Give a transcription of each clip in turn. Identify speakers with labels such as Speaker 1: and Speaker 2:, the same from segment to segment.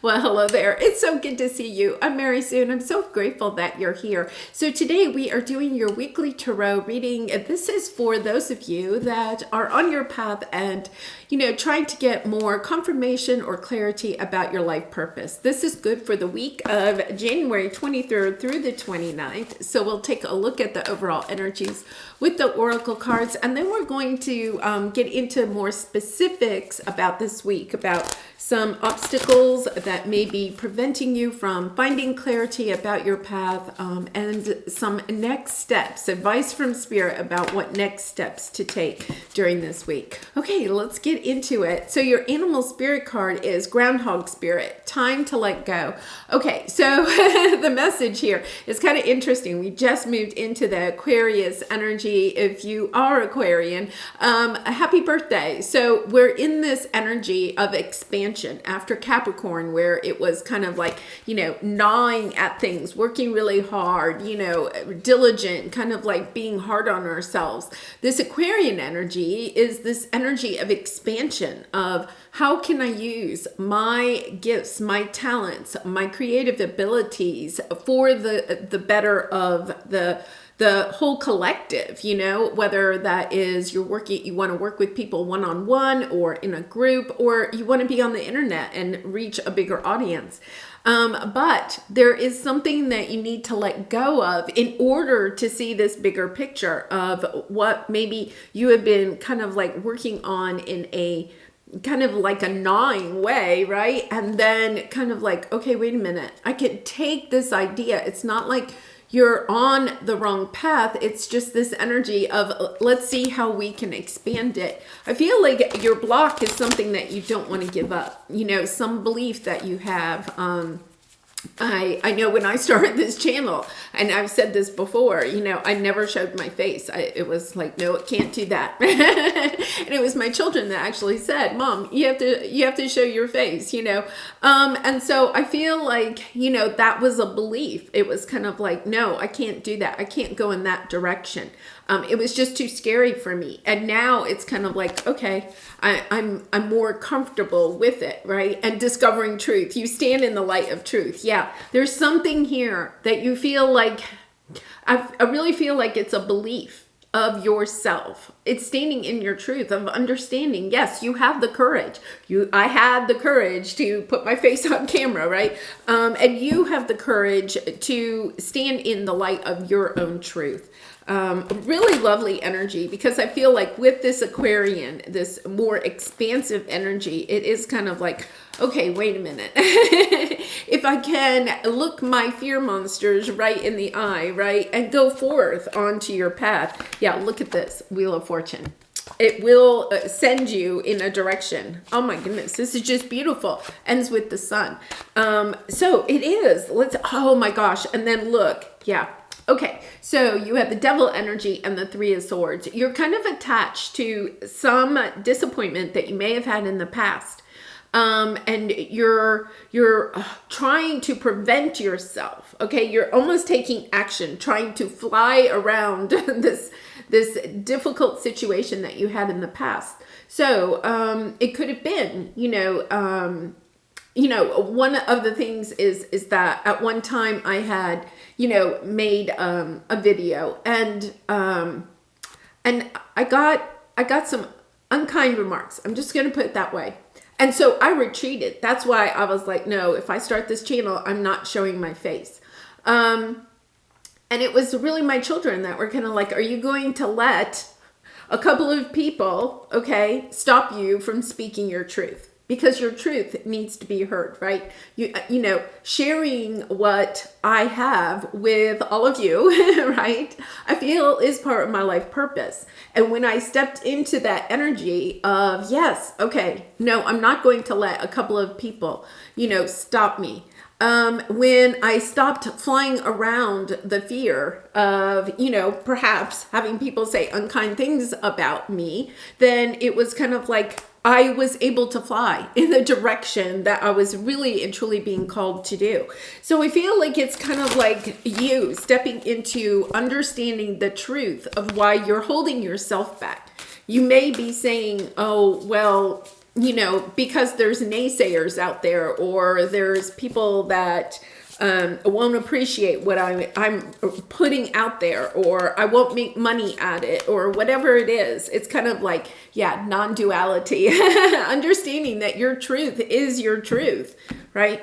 Speaker 1: Well, hello there. It's so good to see you. I'm Mary Sue, and I'm so grateful that you're here. So today we are doing your weekly tarot reading. This is for those of you that are on your path and, trying to get more confirmation or clarity about your life purpose. This is good for the week of January 23rd through the 29th. So we'll take a look at the overall energies with the oracle cards, and then we're going to get into more specifics about this week, about some obstacles that may be preventing you from finding clarity about your path, and some next steps, advice from Spirit about what next steps to take during this week. Okay, let's get into it. So your animal spirit card is Groundhog Spirit, time to let go. Okay, so the message here is kind of interesting. We just moved into the Aquarius energy. If you are Aquarian, a happy birthday. So we're in this energy of expansion after Capricorn, where it was kind of like, gnawing at things, working really hard, diligent, kind of like being hard on ourselves. This Aquarian energy is this energy of expansion, of how can I use my gifts, my talents, my creative abilities for the better of the whole collective, whether that is you want to work with people one-on-one or in a group, or you want to be on the internet and reach a bigger audience. But there is something that you need to let go of in order to see this bigger picture of what maybe you have been kind of like working on in a kind of like a gnawing way, right? And then kind of like, okay, wait a minute, I can take this idea. It's not like you're on the wrong path. It's just this energy of let's see how we can expand it. I feel like your block is something that you don't want to give up. Some belief that you have. I know when I started this channel, and I've said this before, I never showed my face. It was like, no, it can't do that. And it was my children that actually said, Mom, you have to show your face, and so I feel like, that was a belief. It was kind of like, no, I can't do that. I can't go in that direction. It was just too scary for me. And now it's kind of like, okay, I'm more comfortable with it, right? And discovering truth. You stand in the light of truth. Yeah, there's something here that you feel like, I really feel like it's a belief of yourself. It's standing in your truth of understanding. Yes, you have the courage. I had the courage to put my face on camera, right? And you have the courage to stand in the light of your own truth. Really lovely energy, because I feel like with this Aquarian, this more expansive energy, it is kind of like, okay, wait a minute. If I can look my fear monsters right in the eye, right, and go forth onto your path. Yeah, look at this Wheel of Fortune. It will send you in a direction. Oh my goodness, this is just beautiful. Ends with the sun. So it is. Oh my gosh. And then look, yeah. Okay, so you have the Devil energy and the Three of Swords. You're kind of attached to some disappointment that you may have had in the past. And you're trying to prevent yourself. Okay, you're almost taking action, trying to fly around this difficult situation that you had in the past. So it could have been, one of the things is that at one time I had, made a video, and I got some unkind remarks. I'm just going to put it that way. And so I retreated. That's why I was like, no, if I start this channel, I'm not showing my face. And it was really my children that were kind of like, are you going to let a couple of people, okay, stop you from speaking your truth? Because your truth needs to be heard, right? Sharing what I have with all of you, right? I feel is part of my life purpose. And when I stepped into that energy of, yes, okay, no, I'm not going to let a couple of people, stop me. When I stopped flying around the fear of, perhaps having people say unkind things about me, then it was kind of like, I was able to fly in the direction that I was really and truly being called to do. So I feel like it's kind of like you stepping into understanding the truth of why you're holding yourself back. You may be saying, oh, well, because there's naysayers out there, or there's people that won't appreciate what I'm putting out there, or I won't make money at it, or whatever it is. It's kind of like, yeah, non-duality, understanding that your truth is your truth, right?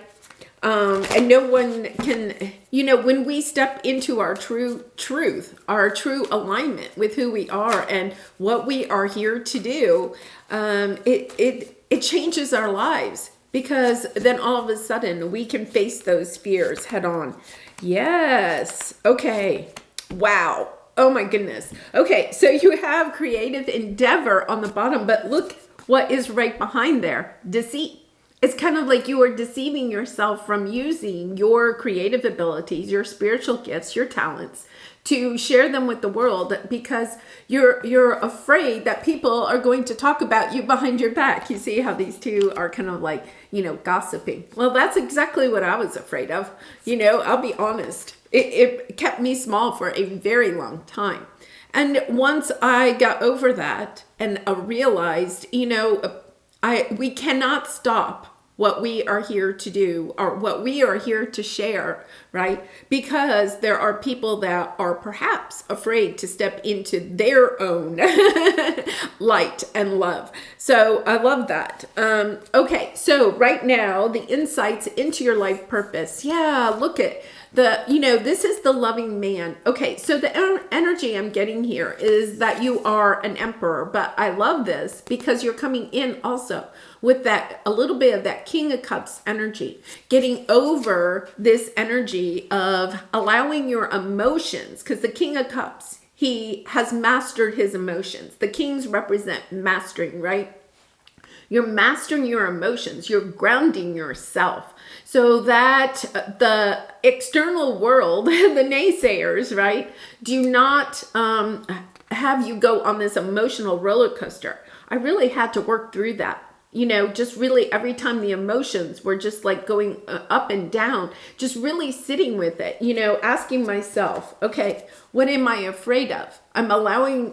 Speaker 1: And no one can, when we step into our true truth, our true alignment with who we are and what we are here to do, it changes our lives, because then all of a sudden we can face those fears head on. Yes. Okay. Wow. Oh my goodness. Okay. So you have creative endeavor on the bottom, but look what is right behind there. Deceit. It's kind of like you are deceiving yourself from using your creative abilities, your spiritual gifts, your talents, to share them with the world, because you're afraid that people are going to talk about you behind your back. You see how these two are kind of like, gossiping. Well, that's exactly what I was afraid of. I'll be honest. It kept me small for a very long time. And once I got over that and realized, we cannot stop what we are here to do, or what we are here to share, right? Because there are people that are perhaps afraid to step into their own light and love. So I love that. Okay, so right now, the insights into your life purpose. Yeah, look at this is the loving man. Okay, so the energy I'm getting here is that you are an emperor, but I love this because you're coming in also with that, a little bit of that King of Cups energy, getting over this energy of allowing your emotions, because the King of Cups, he has mastered his emotions. The kings represent mastering, right? You're mastering your emotions. You're grounding yourself so that the external world, the naysayers, right, do not have you go on this emotional roller coaster. I really had to work through that. Just really every time the emotions were just like going up and down, just really sitting with it, asking myself, okay, what am I afraid of? I'm allowing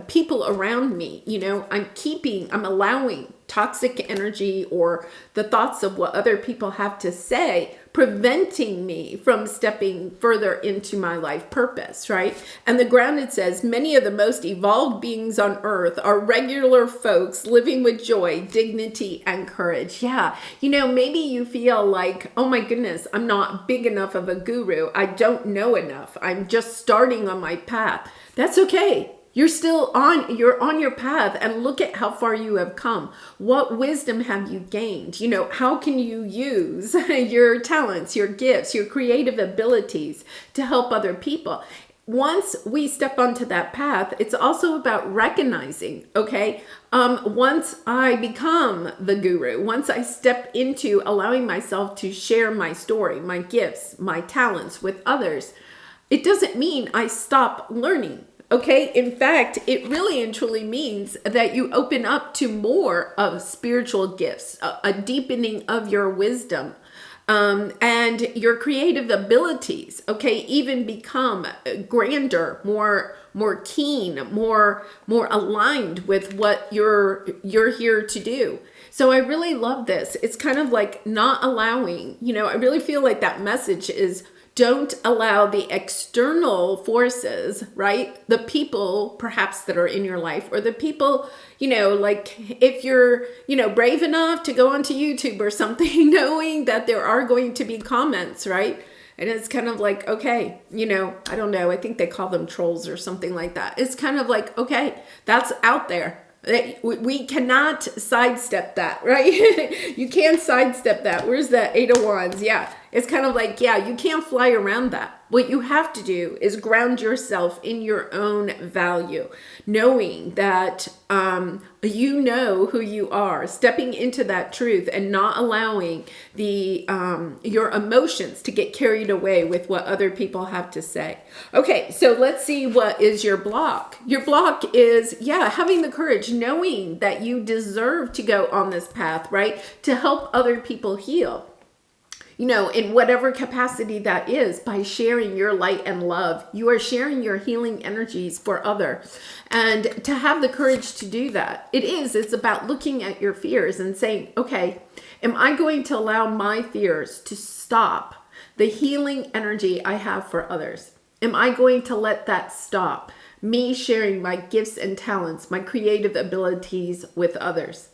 Speaker 1: people around me, I'm allowing toxic energy or the thoughts of what other people have to say, preventing me from stepping further into my life purpose, right? And the grounded says, many of the most evolved beings on earth are regular folks living with joy, dignity, and courage. Yeah. Maybe you feel like, oh my goodness, I'm not big enough of a guru. I don't know enough. I'm just starting on my path. That's okay. You're on your path, and look at how far you have come. What wisdom have you gained? How can you use your talents, your gifts, your creative abilities to help other people? Once we step onto that path, it's also about recognizing, okay, once I become the guru, once I step into allowing myself to share my story, my gifts, my talents with others, it doesn't mean I stop learning. Okay, in fact, it really and truly means that you open up to more of spiritual gifts, a deepening of your wisdom, and your creative abilities. Okay, even become grander, more keen, more aligned with what you're here to do. So I really love this. It's kind of like not allowing. I really feel like that message is, don't allow the external forces, right? The people perhaps that are in your life, or the people, like if you're, brave enough to go onto YouTube or something, knowing that there are going to be comments, right? And it's kind of like, okay, I don't know. I think they call them trolls or something like that. It's kind of like, okay, that's out there. We cannot sidestep that, right? You can't sidestep that. Where's the Eight of Wands? Yeah. It's kind of like, yeah, you can't fly around that. What you have to do is ground yourself in your own value, knowing that you know who you are, stepping into that truth and not allowing your emotions to get carried away with what other people have to say. Okay, so let's see what is your block. Your block is, having the courage, knowing that you deserve to go on this path, right? To help other people heal. in whatever capacity that is, by sharing your light and love. You are sharing your healing energies for others. And to have the courage to do that, it's about looking at your fears and saying, okay, am I going to allow my fears to stop the healing energy I have for others? Am I going to let that stop me sharing my gifts and talents, my creative abilities with others?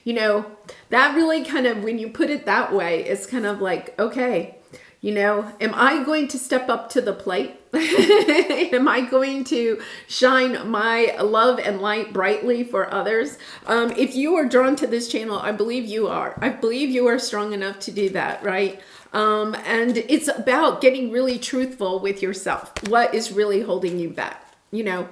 Speaker 1: That really kind of, when you put it that way, it's kind of like, okay, am I going to step up to the plate? Am I going to shine my love and light brightly for others? If you are drawn to this channel, I believe you are. I believe you are strong enough to do that, right? And it's about getting really truthful with yourself. What is really holding you back?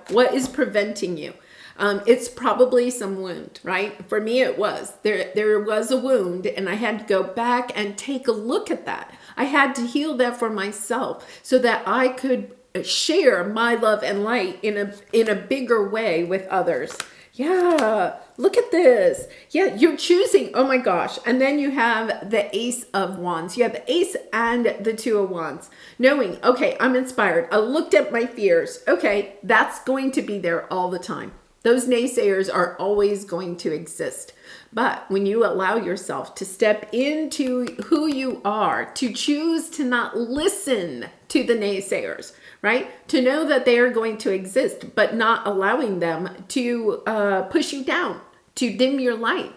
Speaker 1: What is preventing you? It's probably some wound, right? For me, it was. There was a wound, and I had to go back and take a look at that. I had to heal that for myself so that I could share my love and light in a bigger way with others. Yeah, look at this. Yeah, you're choosing. Oh my gosh. And then you have the Ace of Wands. You have the Ace and the Two of Wands. Knowing, okay, I'm inspired. I looked at my fears. Okay, that's going to be there all the time. Those naysayers are always going to exist. But when you allow yourself to step into who you are, to choose to not listen to the naysayers, right? To know that they are going to exist, but not allowing them to push you down, to dim your light.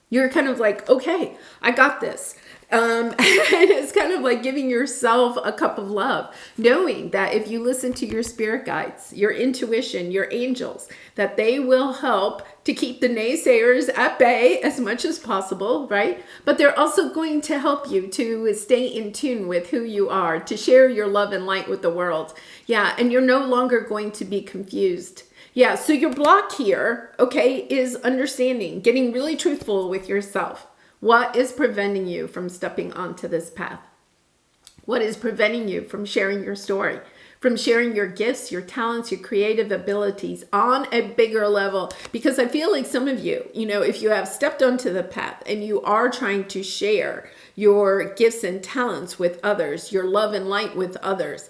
Speaker 1: You're kind of like, okay, I got this. And it's kind of like giving yourself a cup of love, knowing that if you listen to your spirit guides, your intuition, your angels, that they will help to keep the naysayers at bay as much as possible, right? But they're also going to help you to stay in tune with who you are, to share your love and light with the world. Yeah, and you're no longer going to be confused. Yeah, so your block here, okay, is understanding, getting really truthful with yourself. What is preventing you from stepping onto this path? What is preventing you from sharing your story, from sharing your gifts, your talents, your creative abilities on a bigger level? Because I feel like some of you, if you have stepped onto the path and you are trying to share your gifts and talents with others, your love and light with others,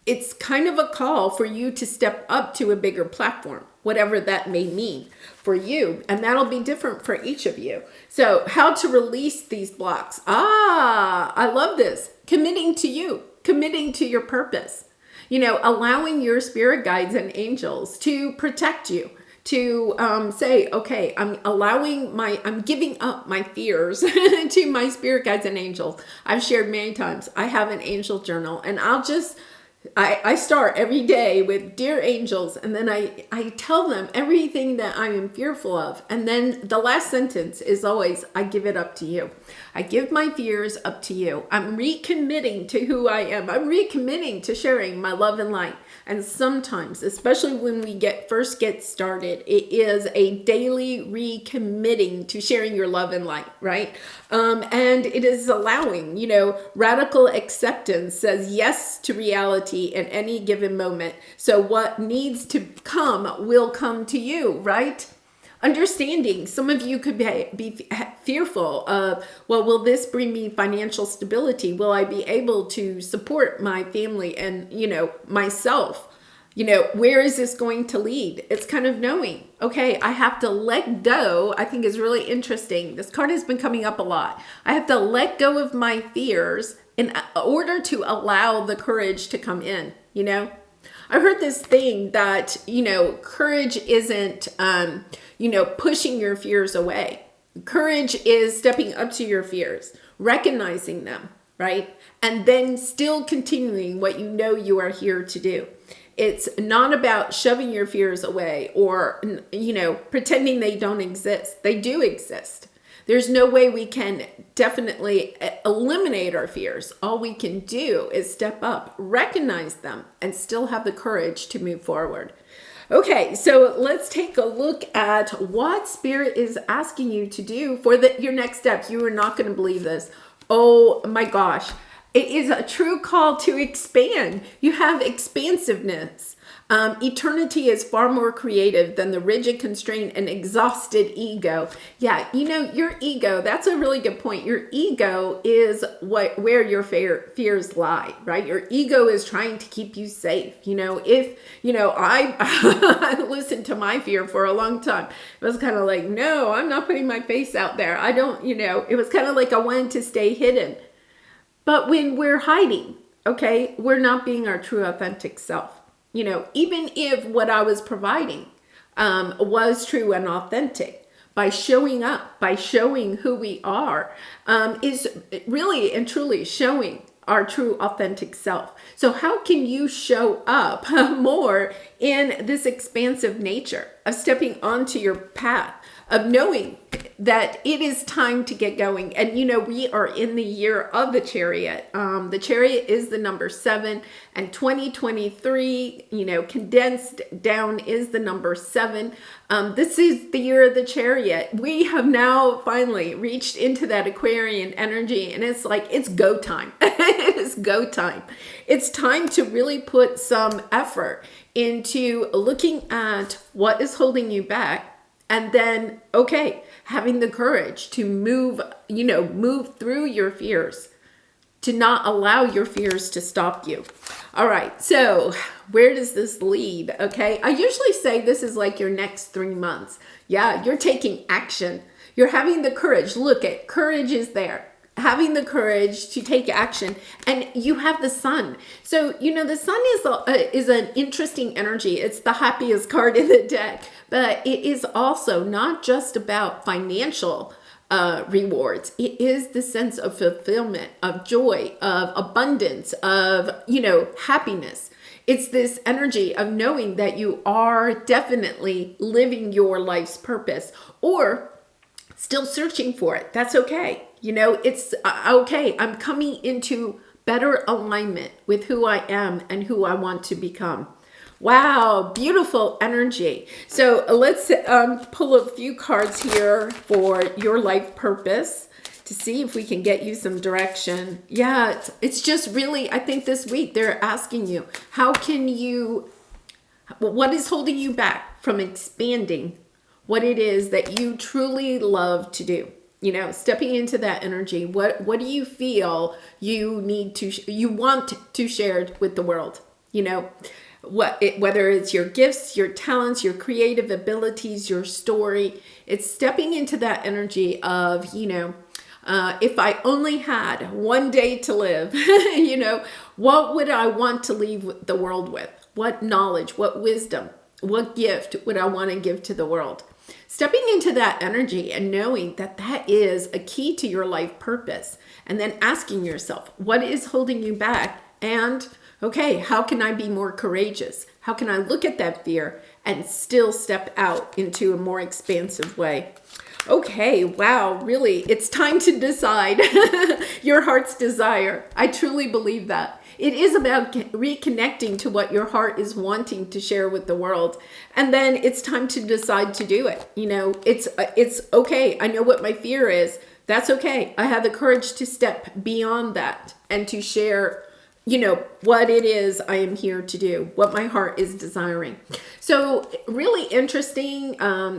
Speaker 1: it's kind of a call for you to step up to a bigger platform, whatever that may mean for you. And that'll be different for each of you. So how to release these blocks? I love this. Committing to you, committing to your purpose, allowing your spirit guides and angels to protect you, to say, okay, I'm giving up my fears to my spirit guides and angels. I've shared many times. I have an angel journal, and I start every day with dear angels, and then I tell them everything that I am fearful of. And then the last sentence is always, I give it up to you. I give my fears up to you. I'm recommitting to who I am. I'm recommitting to sharing my love and light. And sometimes, especially when we first get started, it is a daily recommitting to sharing your love and light, right? And it is allowing, radical acceptance says yes to reality at any given moment. So what needs to come will come to you, right? Understanding, some of you could be fearful of, well, will this bring me financial stability? Will I be able to support my family and, myself? Where is this going to lead? It's kind of knowing, okay, I have to let go. I think is really interesting. This card has been coming up a lot. I have to let go of my fears in order to allow the courage to come in, I heard this thing that, courage isn't, pushing your fears away. Courage is stepping up to your fears, recognizing them, right? And then still continuing what you are here to do. It's not about shoving your fears away or, pretending they don't exist. They do exist. There's no way we can definitely eliminate our fears. All we can do is step up, recognize them, and still have the courage to move forward. Okay, so let's take a look at what Spirit is asking you to do for your next step. You are not going to believe this. Oh my gosh. It is a true call to expand. You have expansiveness. Eternity is far more creative than the rigid, constrained, and exhausted ego. Yeah, you know, your ego, that's a really good point. Your ego is where your fears lie, right? Your ego is trying to keep you safe. You know, if, you know, I listened to my fear for a long time. It was kind of like, no, I'm not putting my face out there. I don't, you know, it was kind of like I wanted to stay hidden. But when we're hiding, okay, we're not being our true authentic self. You know, even if what I was providing was true and authentic, by showing up, by showing who we are, is really and truly showing our true authentic self. So how can you show up more in this expansive nature of stepping onto your path, of knowing that it is time to get going? And you know, we are in the year of the Chariot. The Chariot is the number 7, and 2023, you know, condensed down is the number 7. This is the year of the Chariot. We have now finally reached into that Aquarian energy, and it's like, it's go time. It is go time. It's time to really put some effort into looking at what is holding you back. And then, okay, having the courage to move through your fears, to not allow your fears to stop you. All right, so where does this lead? Okay, I usually say this is like your next 3 months. Yeah, you're taking action. You're having the courage. Look at courage is there. Having the courage to take action, and you have the sun. So, you know, the sun is an interesting energy. It's the happiest card in the deck, but it is also not just about financial rewards. It is the sense of fulfillment, of joy, of abundance, of, you know, happiness. It's this energy of knowing that you are definitely living your life's purpose, or still searching for it. That's okay. You know, it's okay. I'm coming into better alignment with who I am and who I want to become. Wow, beautiful energy. So let's pull a few cards here for your life purpose to see if we can get you some direction. Yeah, it's just really, I think this week they're asking you, what is holding you back from expanding what it is that you truly love to do? You know, stepping into that energy. What do you feel you want to share with the world? You know, whether it's your gifts, your talents, your creative abilities, your story, it's stepping into that energy of, you know, if I only had one day to live, you know, what would I want to leave the world with? What knowledge, what wisdom, what gift would I want to give to the world? Stepping into that energy and knowing that that is a key to your life purpose, and then asking yourself, what is holding you back? And okay, how can I be more courageous? How can I look at that fear and still step out into a more expansive way? Okay, wow, really, it's time to decide your heart's desire. I truly believe that. It is about reconnecting to what your heart is wanting to share with the world. And then it's time to decide to do it. You know, it's okay. I know what my fear is. That's okay. I have the courage to step beyond that and to share, you know, what it is I am here to do, what my heart is desiring. So really interesting.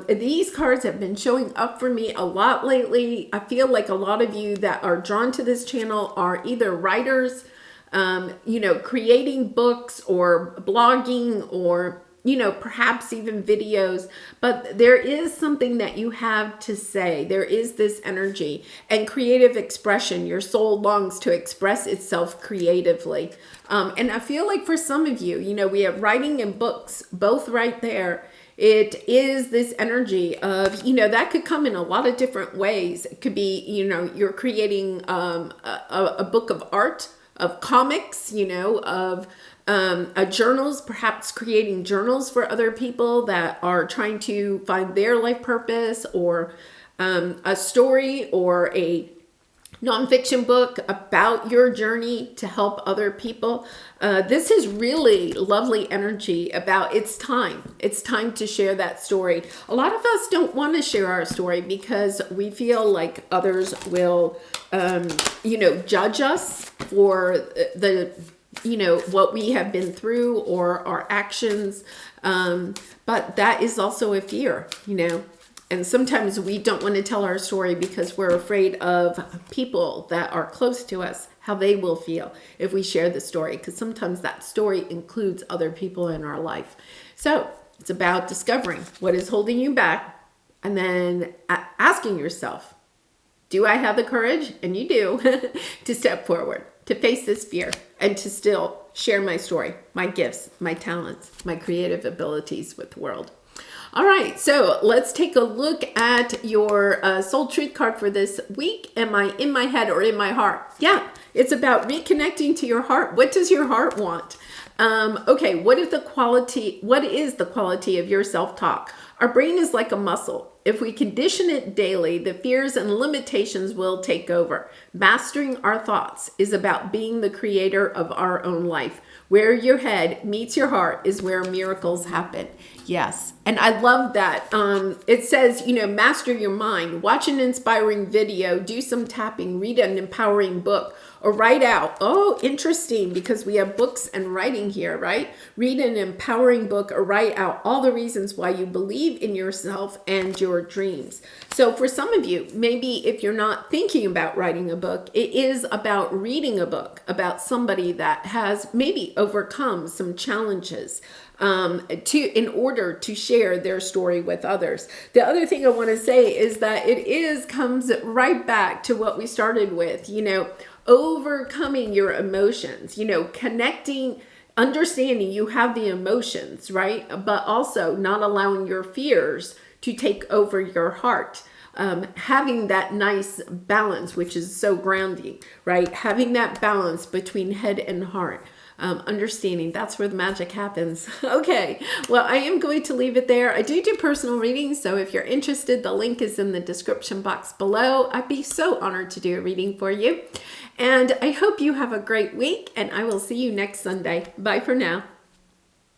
Speaker 1: These cards have been showing up for me a lot lately. I feel like a lot of you that are drawn to this channel are either writers, you know, creating books or blogging, or, you know, perhaps even videos, but there is something that you have to say. There is this energy and creative expression. Your soul longs to express itself creatively. And I feel like for some of you, you know, we have writing and books both right there. It is this energy of, you know, that could come in a lot of different ways. It could be, you know, you're creating a book of art, of comics, you know, of journals, perhaps creating journals for other people that are trying to find their life purpose, or a story or a nonfiction book about your journey to help other people. This is really lovely energy about it's time. It's time to share that story. A lot of us don't want to share our story because we feel like others will, you know, judge us for the, what we have been through or our actions. But that is also a fear, And sometimes we don't want to tell our story because we're afraid of people that are close to us, how they will feel if we share the story, because sometimes that story includes other people in our life. So it's about discovering what is holding you back and then asking yourself, do I have the courage? And you do, to step forward, to face this fear, and to still share my story, my gifts, my talents, my creative abilities with the world. All right, so let's take a look at your soul truth card for this week. Am I in my head or in my heart? Yeah, it's about reconnecting to your heart. What does your heart want? Okay, what is the quality of your self-talk? Our brain is like a muscle. If we condition it daily, the fears and limitations will take over. Mastering our thoughts is about being the creator of our own life. Where your head meets your heart is where miracles happen. Yes. And I love that. It says, master your mind, watch an inspiring video, do some tapping, read an empowering book, or write out. Oh, interesting, because we have books and writing here, right? Read an empowering book or write out all the reasons why you believe in yourself and your dreams. So for some of you, maybe if you're not thinking about writing a book, it is about reading a book about somebody that has maybe overcome some challenges in order to share their story with others. The other thing I want to say is that comes right back to what we started with, overcoming your emotions, connecting, understanding you have the emotions, right? But also not allowing your fears to take over your heart. Having that nice balance, which is so grounding, right? Having that balance between head and heart. Understanding that's where the magic happens. Okay, well, I am going to leave it there. I do personal readings, so if you're interested, the link is in the description box below. I'd be so honored to do a reading for you. And I hope you have a great week, and I will see you next Sunday. Bye for now.